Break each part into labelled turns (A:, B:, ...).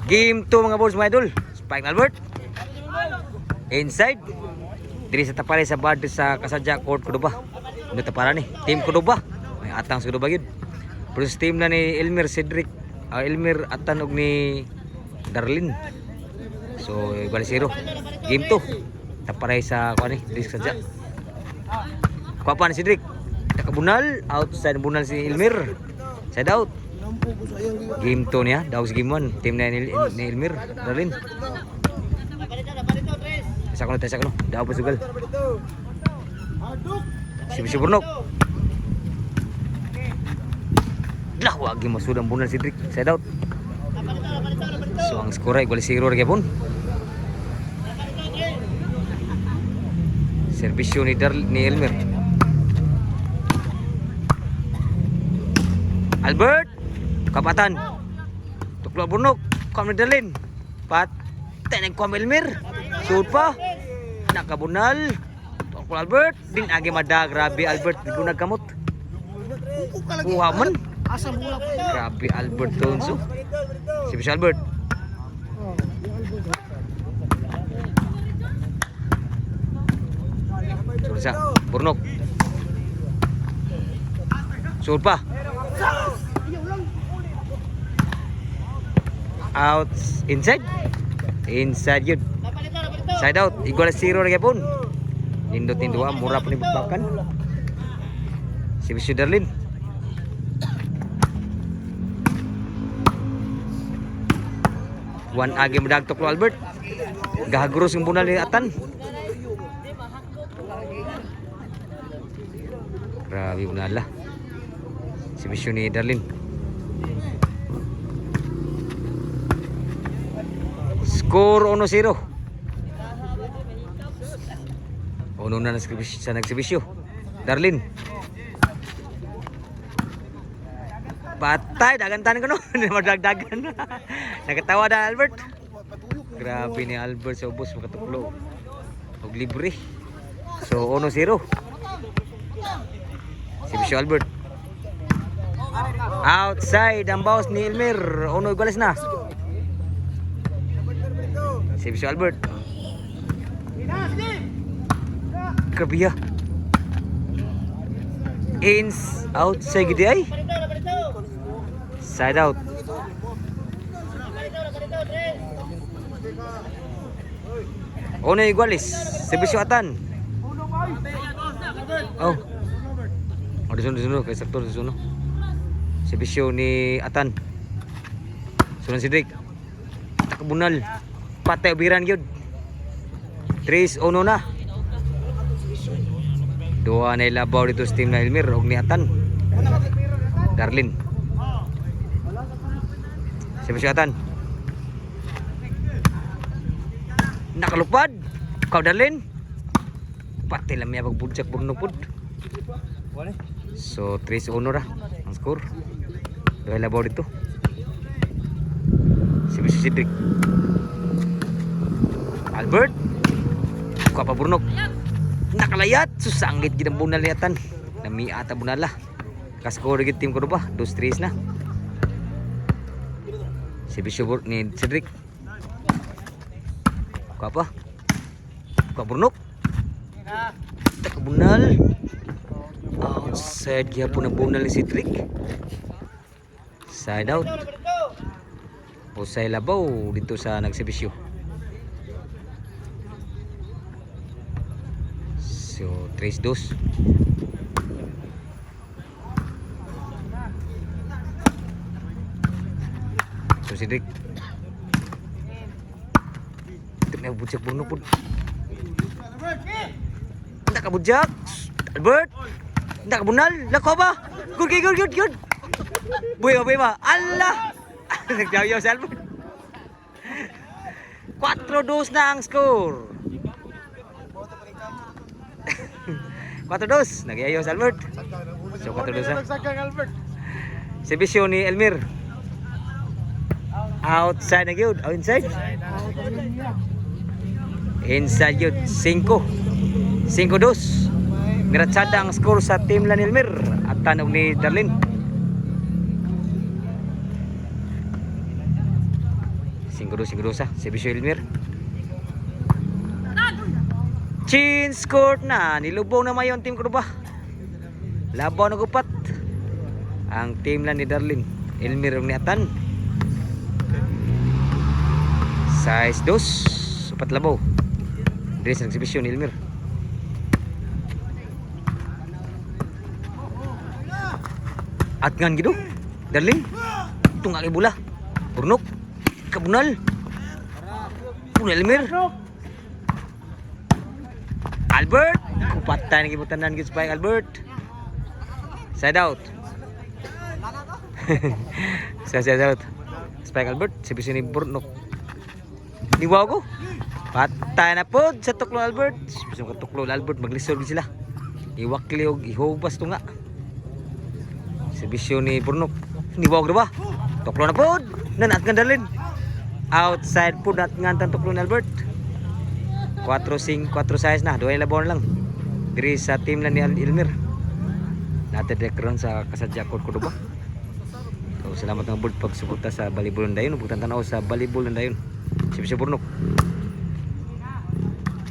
A: Game 2 mga boss mga idol. Spike Albert. Inside. Diri sa tapare sa bad sa Kasadya Court Kuduba. Ano tapara ni? Team Kuduba. May atang sa Kuduba yun. Plus team na ni Elmer Cedric. Elmer Atan og ni Darlin. So, igual 0. Game 2. Tapare sa kuan ni diri sa Kasadya. Kuha pa ni Cedric. Nakabunal. Outside bunal si Elmer. Side out. Game 2 niya, daw sa game 1. Team na ni Elmer, Darlin. Isa ko na, daw pa sugal. Si Burnok. Lah, wag yung masudang bunal si Cedric. Side out. So, ang skora, igual 0 rin pun. Servisyo ni Elmer. Albert. Kapatan. Tuklo Burnok. Kam ni Darlin. Patay nagkuha Elmer. Sud pa. Nakabunal. Tuklo Albert. Din agi mada. Grabe Albert. Di ko nagkamot. Buha man. Grabe Albert Tonso. Si Albert. Sursa. Burnok. Sud pa. Out inside yun. Side out igual 0 lagi pun. Nindot murah pun dibakan. Si Darlin. One agi medagtok lo Albert. Gahagurus yung bunal ni Atan. Grabe bunal lah. Si ni Darlin. Score 1-0. Uno na sa nagsibisyo. Darlin. Patay, dagantan ko no. Madagdagan. Nakatawa na Albert. Grabe ni Albert sa ubos makatuklo. Og libre. So 1-0. Sibisyo Albert. Outside ang boss ni Elmer. 1 iguales na. Si Albert. Grabe. Ins outside gede ay. Side out. Ono iguales. Servisyo Atan. Oh. Di suno kay sektor di suno. Servisyo ni Atan. Sunan Cedric. Takabunal. Patay biran yun. 3-1 na. Dua na ilabaw dito sa team na Elmer og ni Atan. Darlin. Servisyo Atan. Nakalupad. Kau Darlin. Patay lang niya pagbudjak burnupod. So 3-1 ra ang score. Dua ilabaw dito. Servisyo Cedric. Albert. Kuha pa Burnok. Nakalayat. Susanggit ginang bunal ni Atan. Nami ata bunala. Kaskore gid team ko ba? 2-3 na. Servisyo ni Cedric. Kuha pa. Kuha Burnok. Takabunal. Outside gyapon ang bunal ni Cedric. Side out. Pusay labaw dito sa nagservisyo. So 3-2. So Cedric. Tingnan bujak Burnok pun. Ndak kabujak. Albert. Ndak kabunal. Lako ba? Good. Buhay ba? Allah. Nagjaw-yaw si Albert. 4-2 na ang score. 4-2. Nag-iayaw si Albert. So 4-2 na. Servisyo ni Elmer. Outside na yun. Oh, inside. Inside yun. 5-2. Miratsada ang score sa team ni Elmer at tanong ni Darlin. Siguro sa Servisyo Elmer. Chin scored na. Nilubong na mayon team Cordoba. Labaw na gupat. Ang team lang ni Darlin. Elmer ang niatan. Size 2. Supat labaw. Diri sa Servisyo ni Elmer. At ngan gitu. Darlin. Tunga kay bola. Burnok. Kabunal. Punal Elmer. Albert. Kupatan lagi butanan gitu spike Albert. Side out. Side out. Spike Albert. Sebisa ni Burnok. Niwaw ko. Patay na po sa tuklo Albert. Sebisa ka tuklo Albert. Maglisod sila. Iwakli og ihubas tunga. Sebisa ni Burnok. Niwaw ko ba? Tuklo na po. Nanat nga Darlin. Outside po nat nga ang tuklo ni Albert. 4-5, 4 size na. 2 labon lang. Diri sa team lang ni Elmer. Natin dekron sa Kasadja Cordoba. So, salamat ng board pagsuporta sa Balibol Dayon. Buktan tanaw sa Balibol Dayon. Sibisyo Burnok.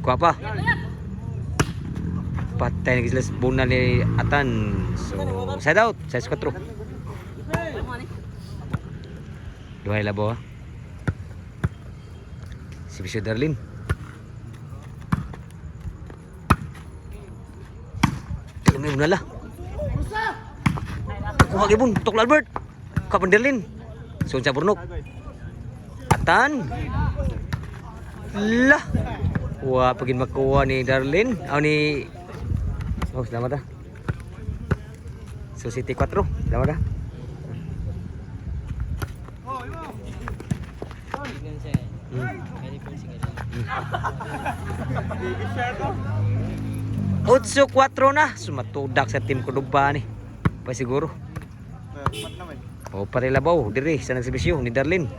A: Kuha pa. Patay na gislas bunal ni Atan. So, side out. Size 4. 2 labo ha. Sibisyo Darlin. May unala. Kuha gibon, tuklo Albert. Kapan Darlin. Sunsa Burnok. Atan. Lah. Wah, pagin makuha ni Darlin. Ni oh, selamat dah. So City 4. Selamat dah. Utso 4 na. Sumatudak sa team Cordoba ni. Pa siguro. O pare labaw diri sa nagsibisyo ni Darlin.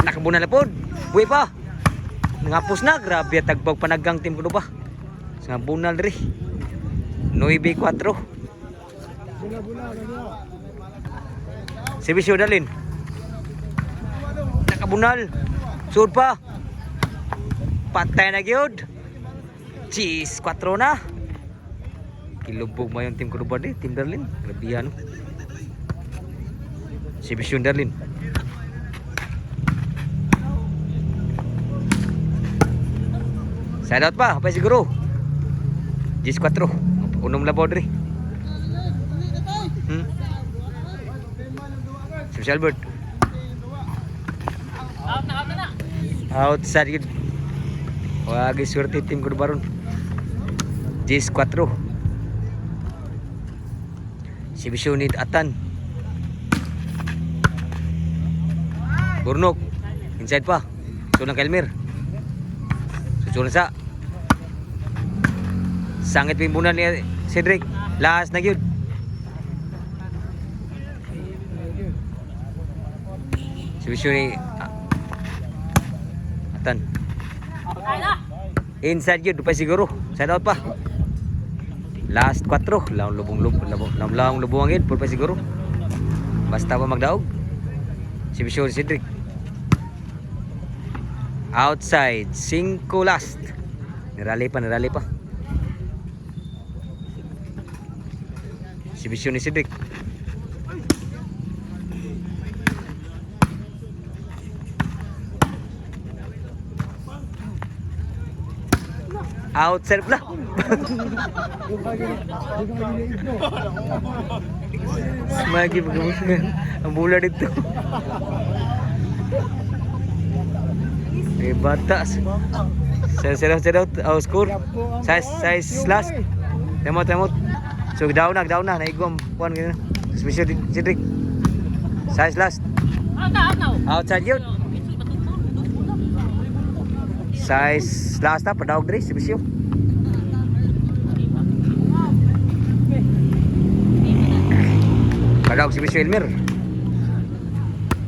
A: Nakabuna na pod. Buhay pa. Nangapos na. Grabe tagbag panagang team Cordoba. Sa bunal diri. 9-4. Sibisyo Darlin. Nakabunal. Sud pa. Patay na gyud. Cheese 4 na. Kilubog mo yung team Cordoba di, team Darlin. Grabihan. Sibisyo Darlin. Side out pa, apa siguro? Cheese 4. Unom labaw diri. Sibisyo Albert. Out na. Outside gid. Wagi surti tim Cordoba ron. Cheese 4. Sibisyo ni Atan. Burnok. Inside pa. Sunang Elmer. Susunod sa. Sangit pimbunan ni Cedric. Last na gyud. Sibisyo ni Atan. Inside yun, pa siguro. Side out pa. Last 4. Laong lubong-lubongin. Puro pa siguro. Basta pa magdaog. Sibisyo Cedric. Outside. 5 last. Nirali pa. Sibisyo ni Cedric. Outside pula. Semagi bergemusnya. Ang bola dito. Batas. Saya out score. Size last. Temot. So down na naigom puan gini. Special Cedric. Size last. Outside yun. Size last na padawag diri Sibisyo. Padawag Sibisyo Elmer.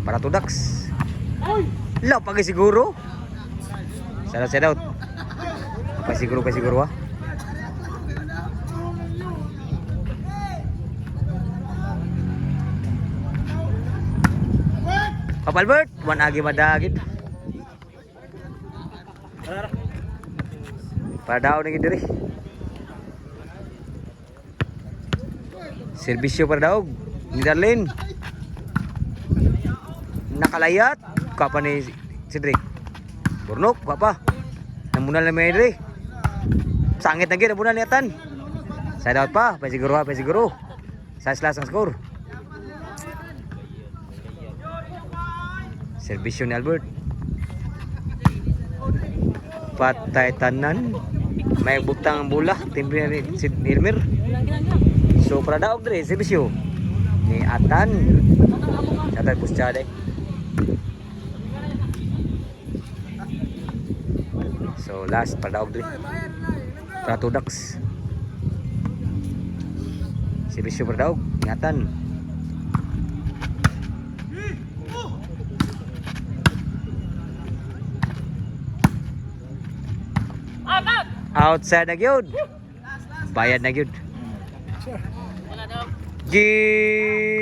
A: Para tudaks. Law pagi siguro. Side out. Pa siguro ha. Papa Albert, one agi madagid. Para daw na gid diri. Serbisyo para daw ni Darlene. Nakalayat kapa ni Cedric. Burnok kapa. Namunal na may diri. Sangit na gid namunal ni Atan. Side out pa, pa siguro. Sa slash ang score. Serbisyo ni Albert. Patay tanan. May butang ang bola. Timbre ni Elmer. So para daog dre serbisyo ni Atan. Catad pustyade. So last para daog dre. Para Ducks. Serbisyo para daog ni Atan. Outside na gyud. Bayad na gyud. Jimbo.